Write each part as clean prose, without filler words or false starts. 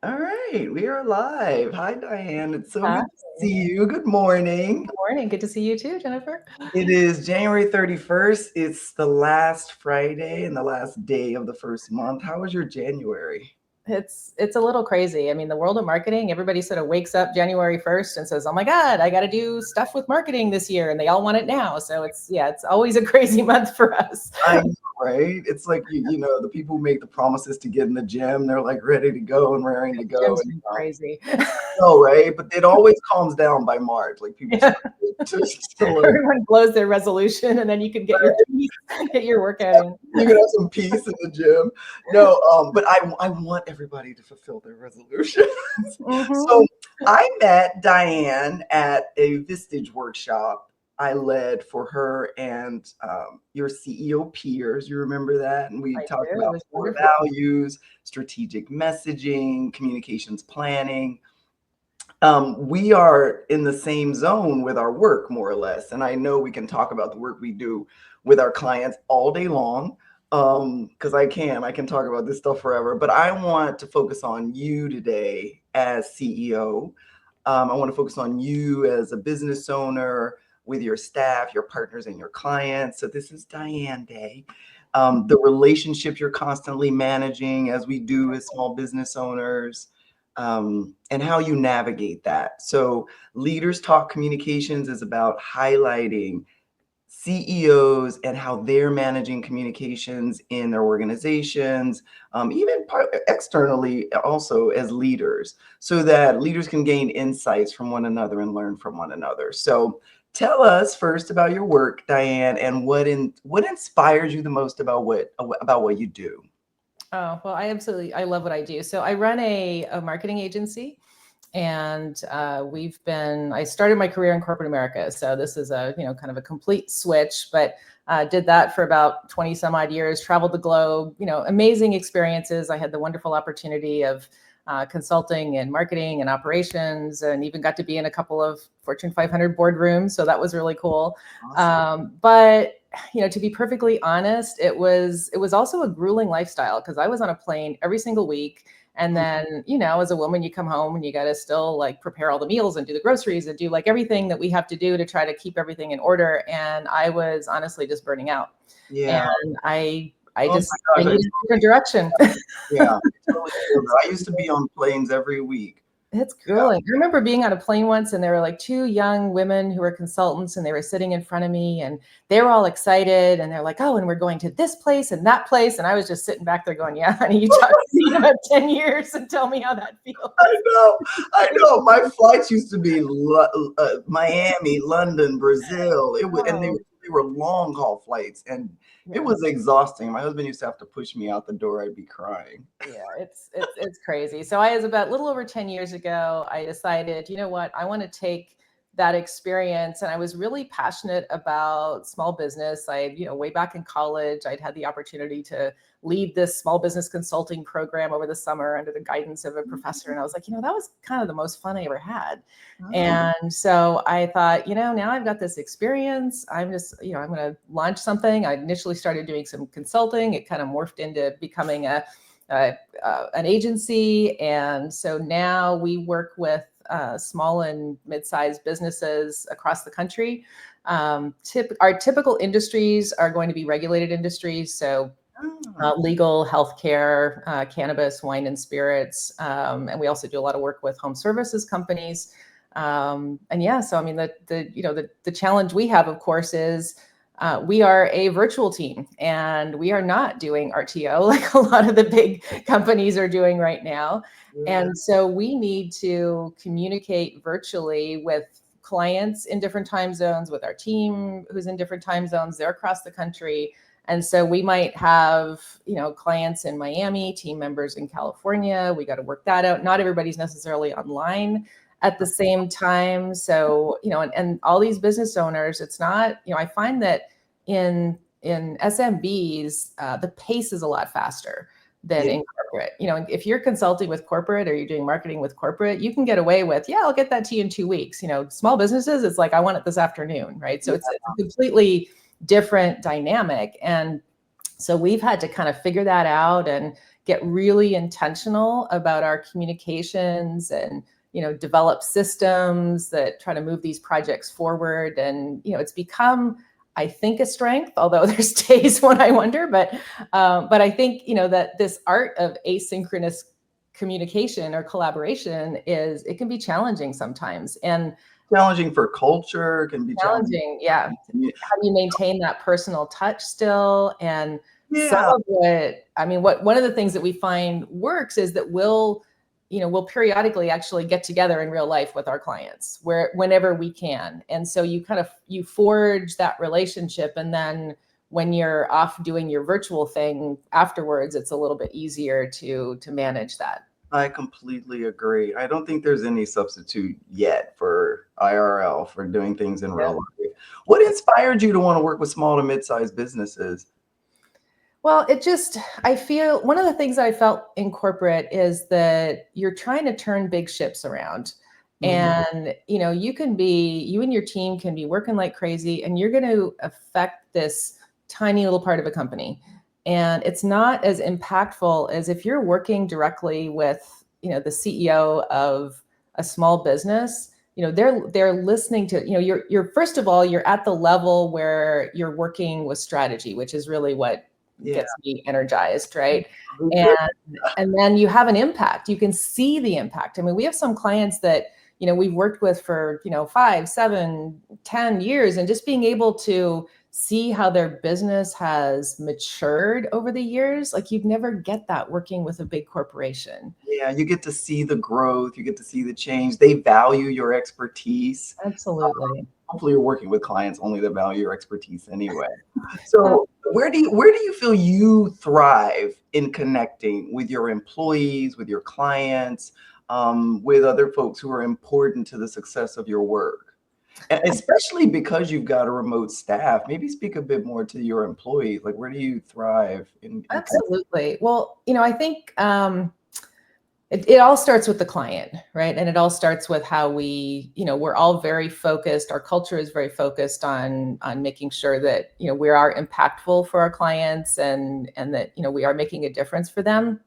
All right, we are live. Hi, Diane. It's so Hi. good to see you. Good morning. Good morning. Good to see you too, Jennifer. It is January 31st. It's the last Friday and the last day of the first month. How was your January? It's a little crazy. I mean, the world of marketing, everybody sort of wakes up January 1st and says, "Oh my God, I got to do stuff with marketing this year," and they all want it now. So it's always a crazy month for us. I know, right? It's like the people who make the promises to get in the gym, they're like ready to go and raring to go. Jim's And been crazy. no, right? But it always calms down by March. Like people Yeah. start to like, Everyone blows their resolution, and then you can get your peace, get your workout in. you can have some peace in the gym. No, but I want everybody to fulfill their resolutions. Mm-hmm. So I met Diane at a Vistage workshop I led for her and your CEO peers. You remember that? And we I talked do. It about was core wonderful. values, strategic messaging, communications planning. We are in the same zone with our work, more or less. And I know we can talk about the work we do with our clients all day long because I can talk about this stuff forever. But I want to focus on you today as CEO. I want to focus on you as a business owner with your staff, your partners, and your clients. So this is Diane Day. The relationship you're constantly managing, as we do as small business owners, and how you navigate that. So, Leaders Talk Communications is about highlighting CEOs and how they're managing communications in their organizations, externally, also as leaders, so that leaders can gain insights from one another and learn from one another. So, tell us first about your work, Diane, and what inspires you the most about what you do. Oh, well, I love what I do. So I run a marketing agency, and I started my career in corporate America. So this is kind of a complete switch, but did that for about 20 some odd years, traveled the globe, amazing experiences. I had the wonderful opportunity of consulting and marketing and operations, and even got to be in a couple of Fortune 500 boardrooms. So that was really cool. Awesome. But to be perfectly honest, it was also a grueling lifestyle because I was on a plane every single week. And then, as a woman, you come home and you got to still like prepare all the meals and do the groceries and do like everything that we have to do to try to keep everything in order. And I was honestly just burning out. Yeah. And I Oh just, my I gosh. needed a different direction. Yeah, I totally feel that. I used to be on planes every week. It's Yeah. grueling. I remember being on a plane once, and there were like two young women who were consultants, and they were sitting in front of me, and they were all excited, and they're like, "Oh, and we're going to this place and that place," and I was just sitting back there going, "Yeah, honey, you talk to me in about 10 years and tell me how that feels." I know. I know. My flights used to be Miami, London, Brazil. And they Oh, were long haul flights, and it yeah. was exhausting. My husband used to have to push me out the door. I'd be crying. Yeah, it's crazy. So I was about a little over 10 years ago, I decided, you know what, I want to take that experience. And I was really passionate about small business. Way back in college, I'd had the opportunity to lead this small business consulting program over the summer under the guidance of a professor. And I was like, that was kind of the most fun I ever had. Oh, And so I thought, now I've got this experience. I'm just, I'm going to launch something. I initially started doing some consulting. It kind of morphed into becoming an agency. And so now we work with small and mid-sized businesses across the country. Our typical industries are going to be regulated industries. So oh. legal, healthcare, cannabis, wine and spirits. And we also do a lot of work with home services companies. And yeah, so I mean, the challenge we have, of course, is we are a virtual team, and we are not doing RTO like a lot of the big companies are doing right now. Yeah. And so we need to communicate virtually with clients in different time zones, with our team who's in different time zones. They're across the country. And so we might have, clients in Miami, team members in California. We got to work that out. Not everybody's necessarily online at the same time. So, and all these business owners, it's not, I find that in SMBs, the pace is a lot faster than Yeah. in corporate. If you're consulting with corporate or you're doing marketing with corporate, you can get away with, yeah, I'll get that to you in 2 weeks. Small businesses, it's like, I want it this afternoon, right? So Yeah. it's a completely different dynamic. And so we've had to kind of figure that out and get really intentional about our communications and, develop systems that try to move these projects forward. And, it's become, I think, a strength, although there's days when I wonder, but I think, that this art of asynchronous communication or collaboration it can be challenging sometimes. And challenging for culture, can be challenging. yeah. How do you maintain that personal touch still? And some Yeah, of one of the things that we find works is that we'll periodically actually get together in real life with our clients whenever we can. And so you forge that relationship. And then when you're off doing your virtual thing afterwards, it's a little bit easier to manage that. I completely agree. I don't think there's any substitute yet for IRL, for doing things in real life. What inspired you to want to work with small to mid-sized businesses? Well, I feel one of the things I felt in corporate is that you're trying to turn big ships around. And, you and your team can be working like crazy, and you're going to affect this tiny little part of a company. And it's not as impactful as if you're working directly with, the CEO of a small business. They're listening to, you're first of all, you're at the level where you're working with strategy, which is really what gets me energized, right? And then you have an impact. You can see the impact. I mean, we have some clients that, we've worked with for, 5, 7, 10 years, and just being able to see how their business has matured over the years. Like, you'd never get that working with a big corporation. Yeah, you get to see the growth, you get to see the change. They value your expertise. Absolutely. Hopefully you're working with clients only that value your expertise anyway. So where do you feel you thrive in connecting with your employees, with your clients, with other folks who are important to the success of your work? And especially because you've got a remote staff, maybe speak a bit more to your employees. Like, where do you thrive in Absolutely. Well, I think it all starts with the client, right? And it all starts with how we're all very focused. Our culture is very focused on making sure that, we are impactful for our clients, and that, we are making a difference for them.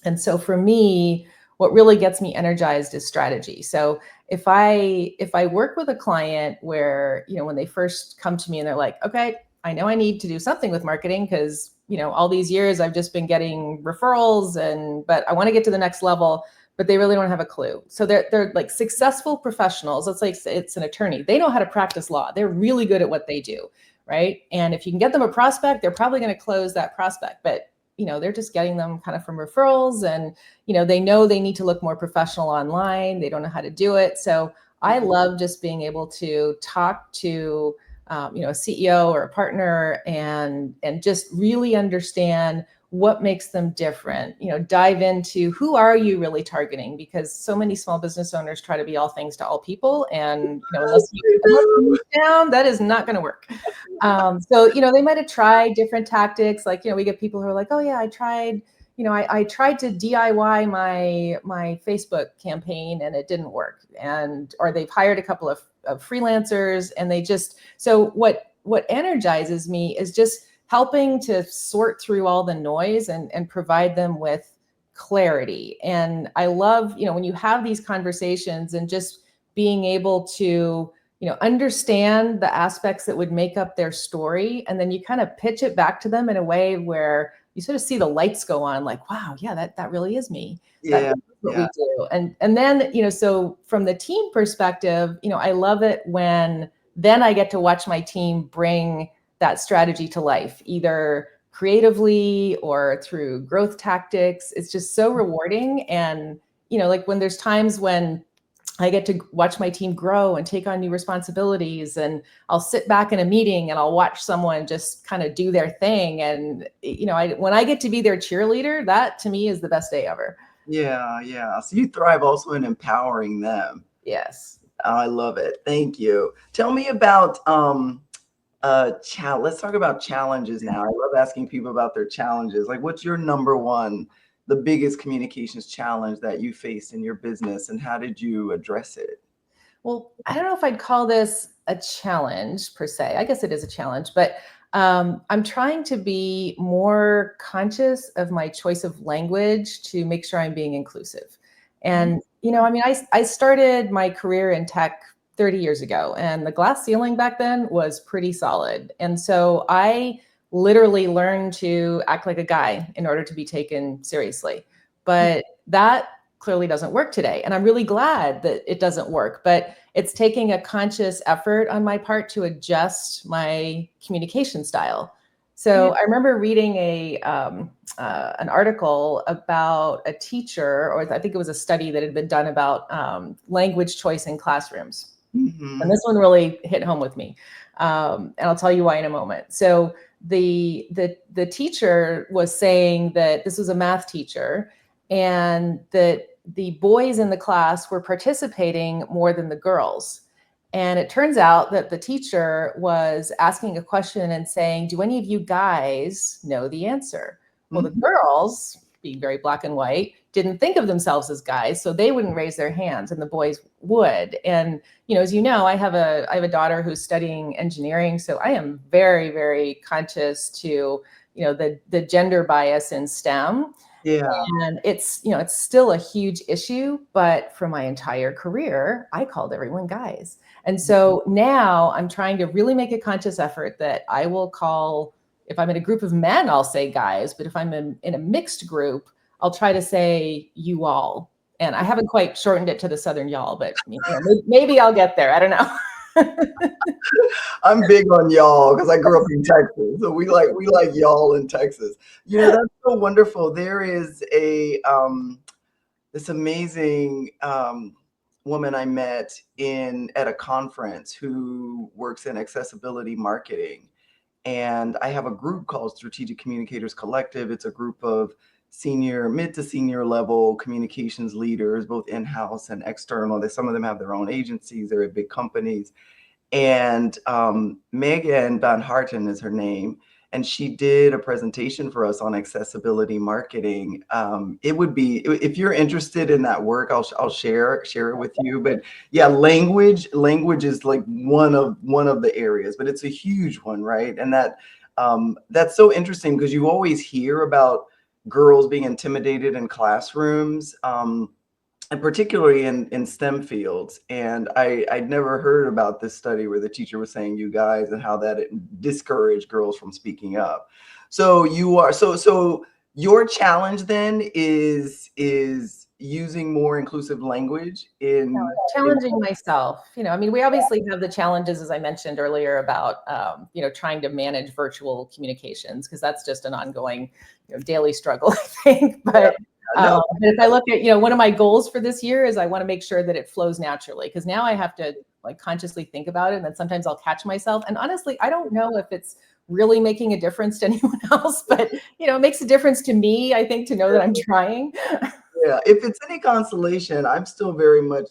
And so for me, what really gets me energized is strategy. So if I work with a client where, when they first come to me and they're like, okay, I know I need to do something with marketing because, all these years I've just been getting referrals, but I want to get to the next level, but they really don't have a clue. So they're like successful professionals. Let's say it's an attorney. They know how to practice law. They're really good at what they do, right? And if you can get them a prospect, they're probably going to close that prospect. But they're just getting them kind of from referrals, and, they know they need to look more professional online. They don't know how to do it. So I love just being able to talk to, a CEO or a partner, and just really understand what makes them different, dive into who are you really targeting, because so many small business owners try to be all things to all people. And, unless you move down, that is not going to work. So, they might have tried different tactics. Like, we get people who are like, oh yeah, I tried to DIY my Facebook campaign and it didn't work. Or they've hired a couple of freelancers, and so what energizes me is just helping to sort through all the noise and provide them with clarity. And I love, when you have these conversations and just being able to, understand the aspects that would make up their story. And then you kind of pitch it back to them in a way where you sort of see the lights go on, like, wow, yeah, that really is me. That's what we do. And then, so from the team perspective, I love it when then I get to watch my team bring that strategy to life, either creatively or through growth tactics. It's just so rewarding. And, like when there's times when I get to watch my team grow and take on new responsibilities, and I'll sit back in a meeting and I'll watch someone just kind of do their thing. And, when I get to be their cheerleader, that to me is the best day ever. Yeah. So you thrive also in empowering them. Yes. I love it. Thank you. Tell me about let's talk about challenges now. I love asking people about their challenges. Like, what's your number one, the biggest communications challenge that you faced in your business, and how did you address it? Well, I don't know if I'd call this a challenge per se. I guess it is a challenge, but I'm trying to be more conscious of my choice of language to make sure I'm being inclusive. And, I mean, I started my career in tech 30 years ago, and the glass ceiling back then was pretty solid. And so I literally learned to act like a guy in order to be taken seriously. But that clearly doesn't work today. And I'm really glad that it doesn't work. But it's taking a conscious effort on my part to adjust my communication style. So I remember reading an article about a teacher, or I think it was a study that had been done about language choice in classrooms. And this one really hit home with me. And I'll tell you why in a moment. So the teacher was saying that this was a math teacher, and that the boys in the class were participating more than the girls. And it turns out that the teacher was asking a question and saying, do any of you guys know the answer? Well, the girls, being very black and white, didn't think of themselves as guys, so they wouldn't raise their hands, and the boys would. And as you know, I have a daughter who's studying engineering, so I am very, very conscious to the gender bias in STEM. Yeah. And it's still a huge issue, but for my entire career, I called everyone guys. And so now I'm trying to really make a conscious effort that I will call, if I'm in a group of men, I'll say guys, but if I'm in a mixed group, I'll try to say you all. And I haven't quite shortened it to the Southern y'all, but maybe I'll get there. I don't know. I'm big on y'all because I grew up in Texas, so we like y'all in Texas. That's so wonderful. There is this amazing woman I met at a conference who works in accessibility marketing, and I have a group called Strategic Communicators Collective. It's a group of mid to senior level communications leaders, both in-house and external. Some of them have their own agencies. They're at big companies. And Megan Van Harten is her name. And she did a presentation for us on accessibility marketing. It would be, if you're interested in that work, I'll share it with you. But yeah, language is like one of the areas, but it's a huge one, right? And that's so interesting because you always hear about girls being intimidated in classrooms. And particularly in STEM fields. And I'd never heard about this study where the teacher was saying you guys and how that it discouraged girls from speaking up. So so your challenge then is using more inclusive language challenging myself. I mean, we obviously have the challenges, as I mentioned earlier, about trying to manage virtual communications, because that's just an ongoing daily struggle, I think. But if I look at, one of my goals for this year is I want to make sure that it flows naturally, because now I have to consciously think about it, and then sometimes I'll catch myself. And honestly, I don't know if it's really making a difference to anyone else, but it makes a difference to me, I think, to know that I'm trying. Yeah, if it's any consolation, I'm still very much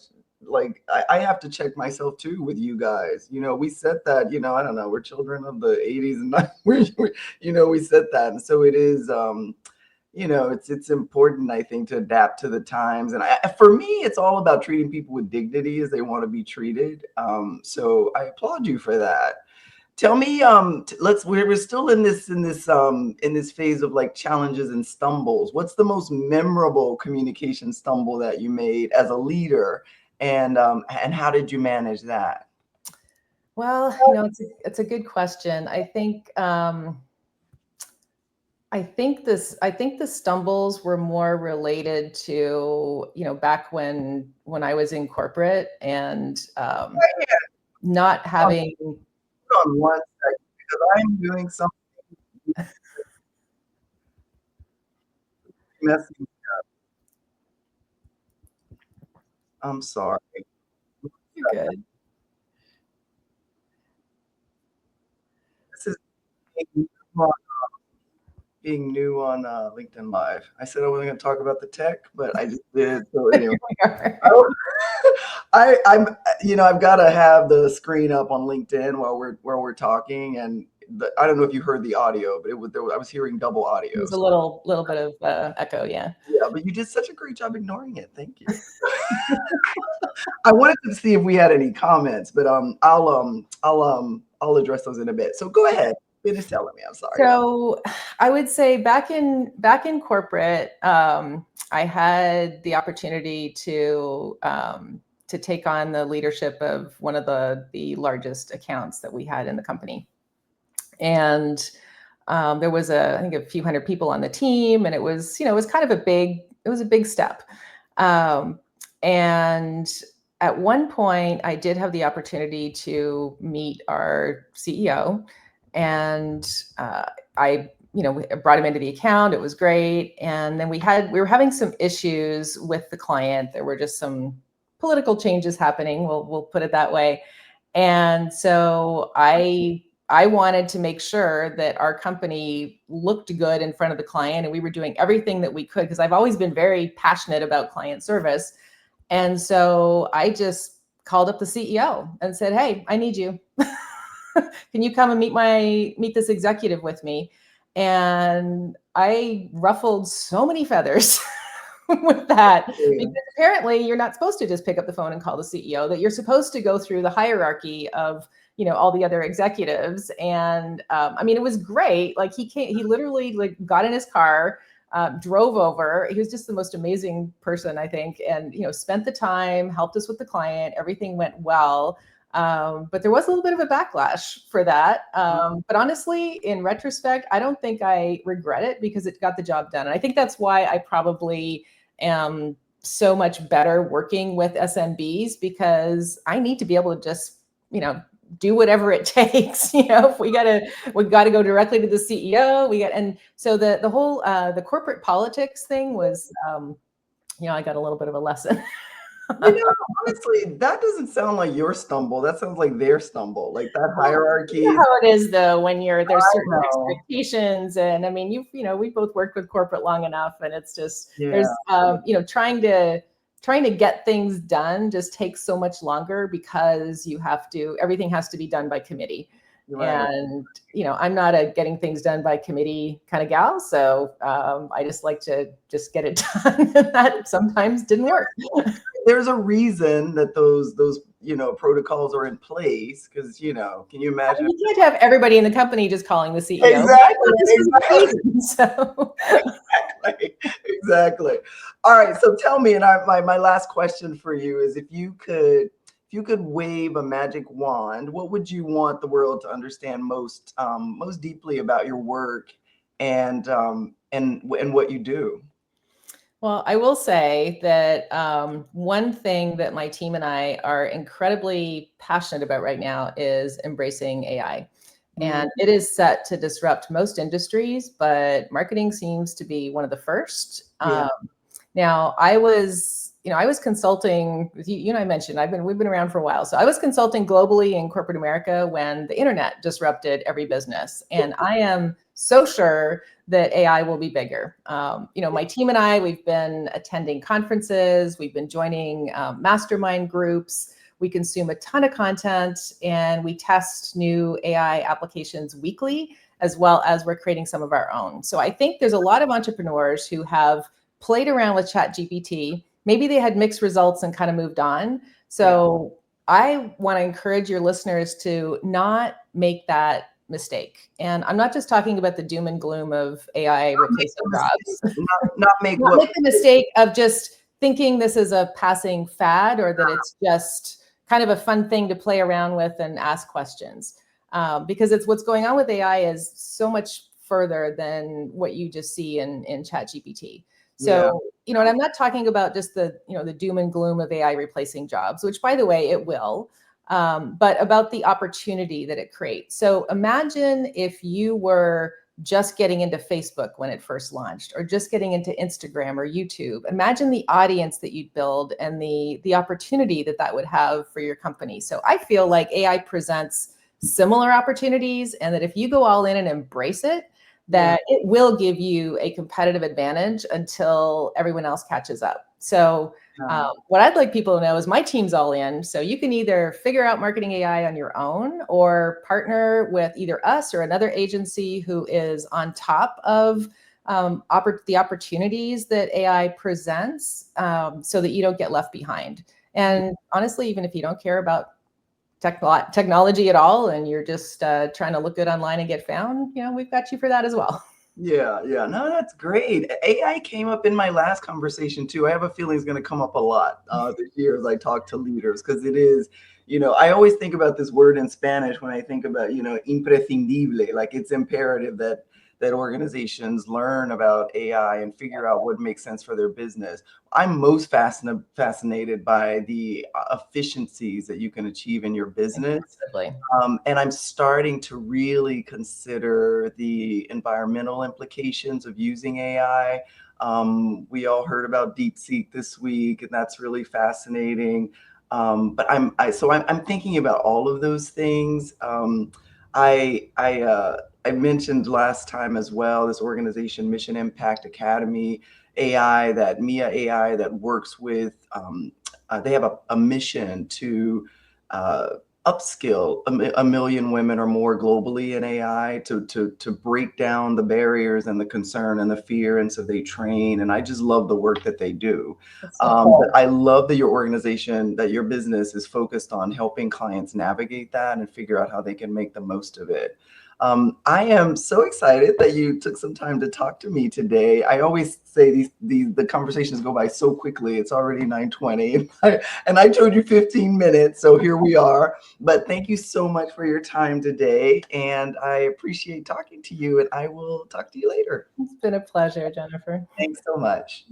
I have to check myself too with you guys. We said that, I don't know, we're children of the 80s and 90s, we said that. And so it is, it's important, I think, to adapt to the times. And for me, it's all about treating people with dignity as they want to be treated. So I applaud you for that. Tell me, we're still in this phase of challenges and stumbles. What's the most memorable communication stumble that you made as a leader, and how did you manage that? Well, it's a good question. I think the stumbles were more related to back when I was in corporate, and not having. On one second, because I'm doing something messy up. I'm sorry. You're good. This is being new on LinkedIn Live. I said I wasn't going to talk about the tech, but I just did. So anyway, I'm I've got to have the screen up on LinkedIn while we're talking, and I don't know if you heard the audio, but I was hearing double audio. There's a little bit of echo, yeah. Yeah, but you did such a great job ignoring it. Thank you. I wanted to see if we had any comments, but I'll address those in a bit. So go ahead. Finish telling me. I'm sorry. So I would say back in corporate, I had the opportunity to take on the leadership of one of the largest accounts that we had in the company, and there was I think a few hundred people on the team, and it was it was kind of a big step. Um, and at one point, I did have the opportunity to meet our CEO, and I brought him into the account. It was great, and then we were having some issues with the client. There were just some political changes happening. We'll put it that way, and so I wanted to make sure that our company looked good in front of the client, and we were doing everything that we could, because I've always been very passionate about client service. And so I just called up the CEO and said, "Hey, I need you. Can you come and meet this executive with me?" And I ruffled so many feathers with that, because apparently you're not supposed to just pick up the phone and call the CEO, that you're supposed to go through the hierarchy of all the other executives. And I mean, it was great. Like, he literally like got in his car, drove over. He was just the most amazing person, I think, and spent the time, helped us with the client. Everything went well. But there was a little bit of a backlash for that. But honestly, in retrospect, I don't think I regret it, because it got the job done. And I think that's why I probably am so much better working with SMBs, because I need to be able to just, do whatever it takes. If we got to go directly to the CEO, and so the whole the corporate politics thing was, I got a little bit of a lesson. Honestly, that doesn't sound like your stumble. That sounds like their stumble. Like that hierarchy. You know how it is, though, when there's certain know. expectations, and I mean, we both worked with corporate long enough, and it's just Yeah. there's trying to get things done just takes so much longer, because everything has to be done by committee. Right. And I'm not a getting things done by committee kind of gal, so I just like to just get it done, and that sometimes didn't work. There's a reason that those protocols are in place, because can you imagine? You can't have everybody in the company just calling the CEO. Exactly. So Exactly. All right. So tell me, and my last question for you is, if you could wave a magic wand, what would you want the world to understand most deeply about your work and what you do? Well, I will say that one thing that my team and I are incredibly passionate about right now is embracing AI. And it is set to disrupt most industries, but marketing seems to be one of the first. Yeah. Now, I was consulting with you. I mentioned we've been around for a while. So I was consulting globally in corporate America when the internet disrupted every business. And I am so sure that AI will be bigger. My team and I, we've been attending conferences, we've been joining mastermind groups, we consume a ton of content, and we test new AI applications weekly, as well as we're creating some of our own. So I think there's a lot of entrepreneurs who have played around with ChatGPT. Maybe they had mixed results and kind of moved on. So I want to encourage your listeners to not make that mistake. And I'm not just talking about the doom and gloom of AI replacing jobs. Not make the mistake of just thinking this is a passing fad, or that it's just kind of a fun thing to play around with and ask questions. Because it's what's going on with AI is so much further than what you just see in ChatGPT. So, and I'm not talking about just the doom and gloom of AI replacing jobs, which, by the way, it will, but about the opportunity that it creates. So imagine if you were just getting into Facebook when it first launched, or just getting into Instagram or YouTube. Imagine the audience that you'd build, and the opportunity that would have for your company. So I feel like AI presents similar opportunities, and that if you go all in and embrace it, that it will give you a competitive advantage until everyone else catches up. So what I'd like people to know is my team's all in. So you can either figure out marketing AI on your own, or partner with either us or another agency who is on top of the opportunities that AI presents, so that you don't get left behind. And honestly, even if you don't care about technology at all, and you're just trying to look good online and get found, we've got you for that as well. Yeah, yeah. No, that's great. AI came up in my last conversation too. I have a feeling it's going to come up a lot this year as I talk to leaders, because it is, I always think about this word in Spanish when I think about, imprescindible, like it's imperative that organizations learn about AI and figure out what makes sense for their business. I'm most fascinated by the efficiencies that you can achieve in your business. Massively. And I'm starting to really consider the environmental implications of using AI. We all heard about DeepSeek this week, and that's really fascinating. But I'm thinking about all of those things. I mentioned last time as well this organization, Mission Impact Academy AI, that Mia AI that works with. They have a mission to uh, upskill a million women or more globally in AI to break down the barriers and the concern and the fear. And so they train, and I just love the work that they do. That's so cool. But I love that your organization, that your business is focused on helping clients navigate that and figure out how they can make the most of it. I am so excited that you took some time to talk to me today. I always say the conversations go by so quickly. It's already 9:20, and I told you 15 minutes, so here we are. But thank you so much for your time today, and I appreciate talking to you, and I will talk to you later. It's been a pleasure, Jennifer. Thanks so much.